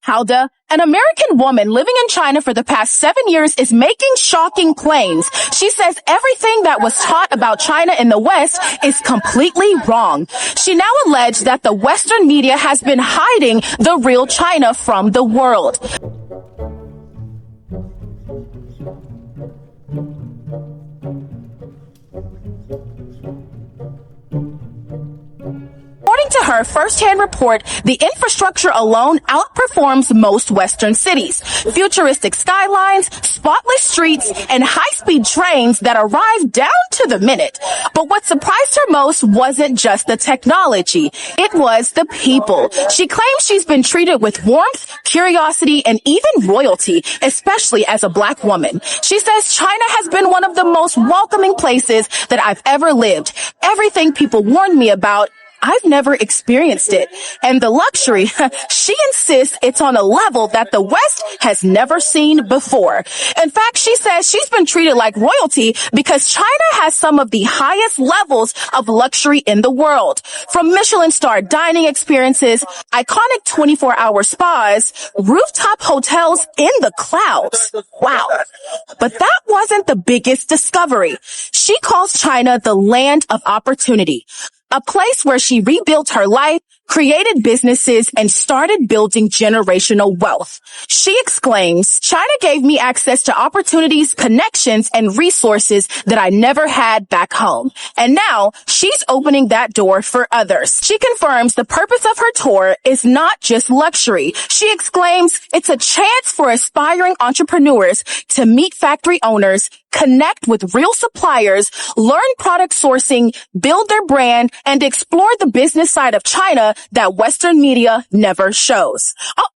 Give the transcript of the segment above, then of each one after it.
Halda, an American woman living in China for the past 7 years, is making shocking claims. She says everything that was taught about China in the West is completely wrong. She now alleged that the Western media has been hiding the real China from the world. According to her first-hand report, the infrastructure alone outperforms most Western cities. Futuristic skylines, spotless streets, and high-speed trains that arrive down to the minute. But what surprised her most wasn't just the technology. It was the people. She claims she's been treated with warmth, curiosity, and even royalty, especially as a Black woman. She says China has been one of the most welcoming places that I've ever lived. Everything people warned me about, I've never experienced it. And the luxury, she insists it's on a level that the West has never seen before. In fact, she says she's been treated like royalty because China has some of the highest levels of luxury in the world. From Michelin-star dining experiences, iconic 24-hour spas, rooftop hotels in the clouds. Wow. But that wasn't the biggest discovery. She calls China the land of opportunity. A place where she rebuilt her life, created businesses, and started building generational wealth. She exclaims, China gave me access to opportunities, connections, and resources that I never had back home. And now she's opening that door for others. She confirms the purpose of her tour is not just luxury. She exclaims, it's a chance for aspiring entrepreneurs to meet factory owners, connect with real suppliers, learn product sourcing, build their brand, and explore the business side of China that Western media never shows. Oh,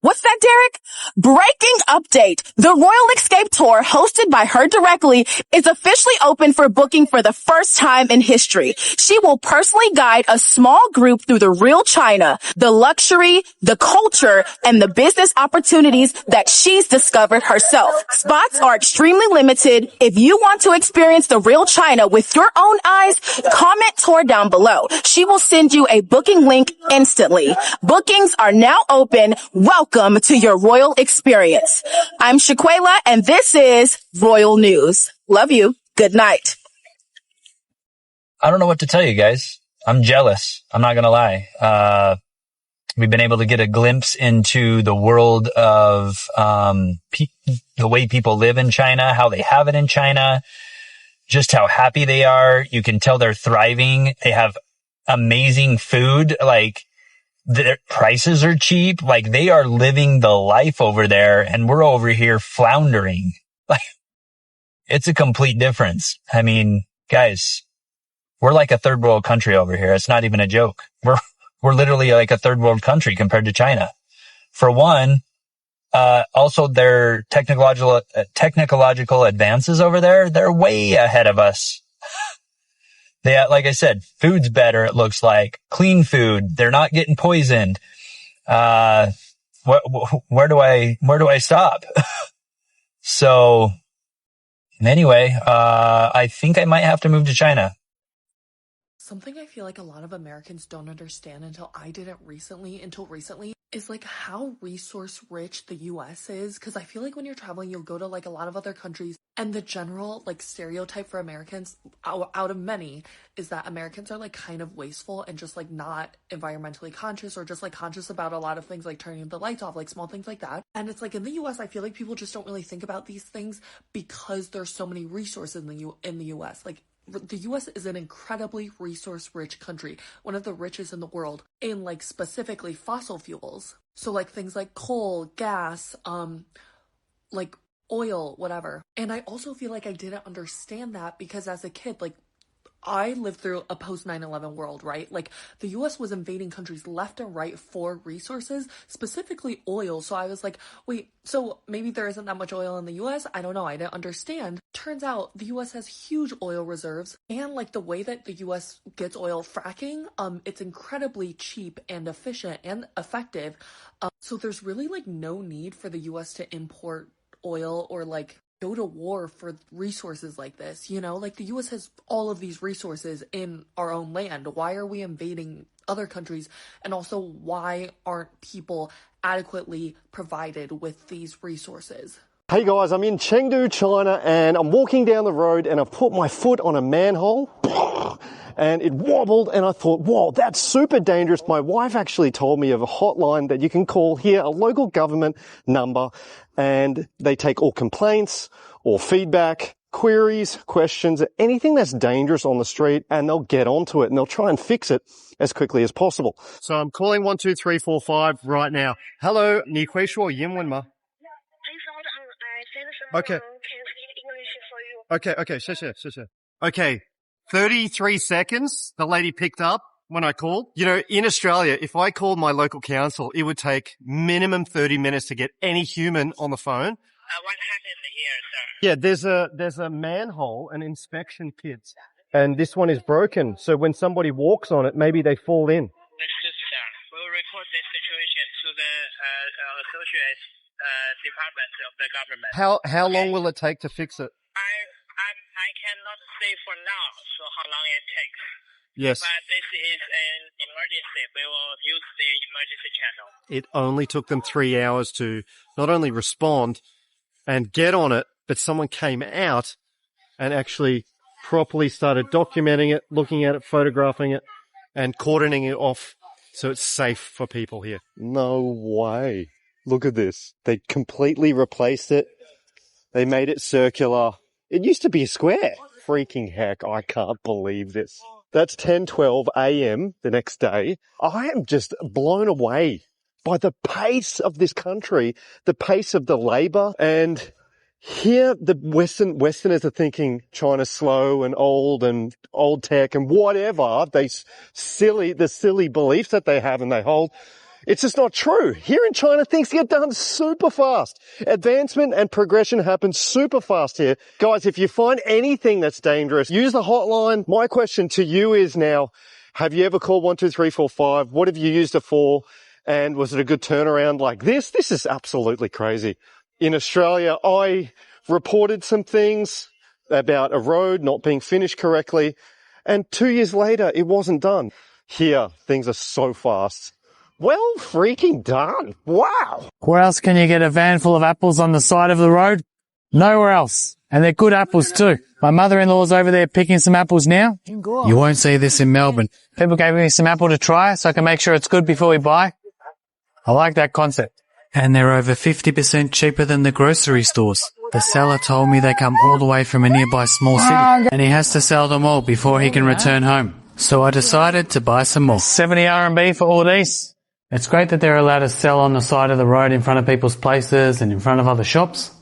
what's that, Derek? Breaking update. The Royal Escape Tour, hosted by her directly, is officially open for booking for the first time in history. She will personally guide a small group through the real China, the luxury, the culture, and the business opportunities that she's discovered herself. Spots are extremely limited. If you want to experience the real China with your own eyes, comment tour down below. She will send you a booking link instantly. Bookings are now open. Welcome to your royal experience. I'm Shaquela, and this is Royal News. Love you. Good night. I don't know what to tell you guys. I'm jealous. I'm not going to lie. We've been able to get a glimpse into the world of the way people live in China, how they have it in China, just how happy they are. You can tell they're thriving. They have amazing food. Like, their prices are cheap. Like, they are living the life over there, and we're over here floundering. Like, it's a complete difference. I mean, guys, we're like a third world country over here. It's not even a joke. We're literally like a third world country compared to China. For one, also their technological advances over there, they're way ahead of us. They, like I said, food's better, it looks like. Clean food. They're not getting poisoned. Where do I stop? So, anyway, I think I might have to move to China. Something I feel like a lot of Americans don't understand until recently, is like how resource rich the US is. Cause I feel like when you're traveling, you'll go to like a lot of other countries, and the general like stereotype for Americans out of many is that Americans are like kind of wasteful and just like not environmentally conscious, or just like conscious about a lot of things like turning the lights off, like small things like that. And it's like in the US, I feel like people just don't really think about these things because there's so many resources in the US. Like, the US is an incredibly resource-rich country, one of the richest in the world, in like specifically fossil fuels. So like things like coal, gas, like oil, whatever. And I also feel like I didn't understand that because as a kid, like, I lived through a post 9/11 world, right? Like, the US was invading countries left and right for resources, specifically oil. So I was like, wait, so maybe there isn't that much oil in the US? I don't know. I didn't understand. Turns out the US has huge oil reserves, and like the way that the US gets oil, fracking, it's incredibly cheap and efficient and effective. So there's really like no need for the US to import oil or like go to war for resources like this, you know? Like, the US has all of these resources in our own land. Why are we invading other countries? And also, why aren't people adequately provided with these resources? Hey guys, I'm in Chengdu, China, and I'm walking down the road and I've put my foot on a manhole and it wobbled and I thought, whoa, that's super dangerous. My wife actually told me of a hotline that you can call here, a local government number, and they take all complaints or feedback, queries, questions, anything that's dangerous on the street, and they'll get onto it and they'll try and fix it as quickly as possible. So I'm calling 12345 right now. Hello, 你会说英文吗? Okay. Okay, 谢谢. Okay, 33 seconds the lady picked up when I called. You know, in Australia, if I called my local council, it would take minimum 30 minutes to get any human on the phone. What happened here, sir? Yeah, there's a manhole, an inspection kit, and this one is broken. So when somebody walks on it, maybe they fall in. Understood, sir. We'll report this situation to the associate department of the government. How long will it take to fix it? I cannot say for now, so how long it takes. Yes. But this is an emergency. We will use the emergency channel. It only took them 3 hours to not only respond and get on it, but someone came out and actually properly started documenting it, looking at it, photographing it, and cordoning it off so it's safe for people here. No way. Look at this. They completely replaced it. They made it circular. It used to be a square. Freaking heck, I can't believe this. That's 10:12 a.m. the next day. I am just blown away by the pace of this country, the pace of the labor. And here the Westerners are thinking China's slow and old tech and whatever. The silly beliefs that they have and they hold. It's just not true. Here in China, things get done super fast. Advancement and progression happens super fast here. Guys, if you find anything that's dangerous, use the hotline. My question to you is now, have you ever called 12345? What have you used it for? And was it a good turnaround like this? This is absolutely crazy. In Australia, I reported some things about a road not being finished correctly, and 2 years later, it wasn't done. Here, things are so fast. Well freaking done. Wow. Where else can you get a van full of apples on the side of the road? Nowhere else. And they're good apples too. My mother-in-law's over there picking some apples now. You won't see this in Melbourne. People gave me some apple to try so I can make sure it's good before we buy. I like that concept. And they're over 50% cheaper than the grocery stores. The seller told me they come all the way from a nearby small city and he has to sell them all before he can return home. So I decided to buy some more. 70 RMB for all these. It's great that they're allowed to sell on the side of the road in front of people's places and in front of other shops.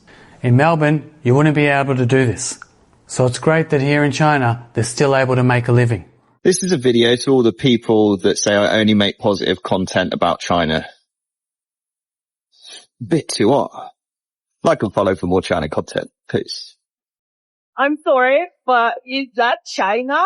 In Melbourne, you wouldn't be able to do this. So it's great that here in China, they're still able to make a living. This is a video to all the people that say I only make positive content about China. Bit too hot. Like and follow for more China content. Peace. I'm sorry, but is that China?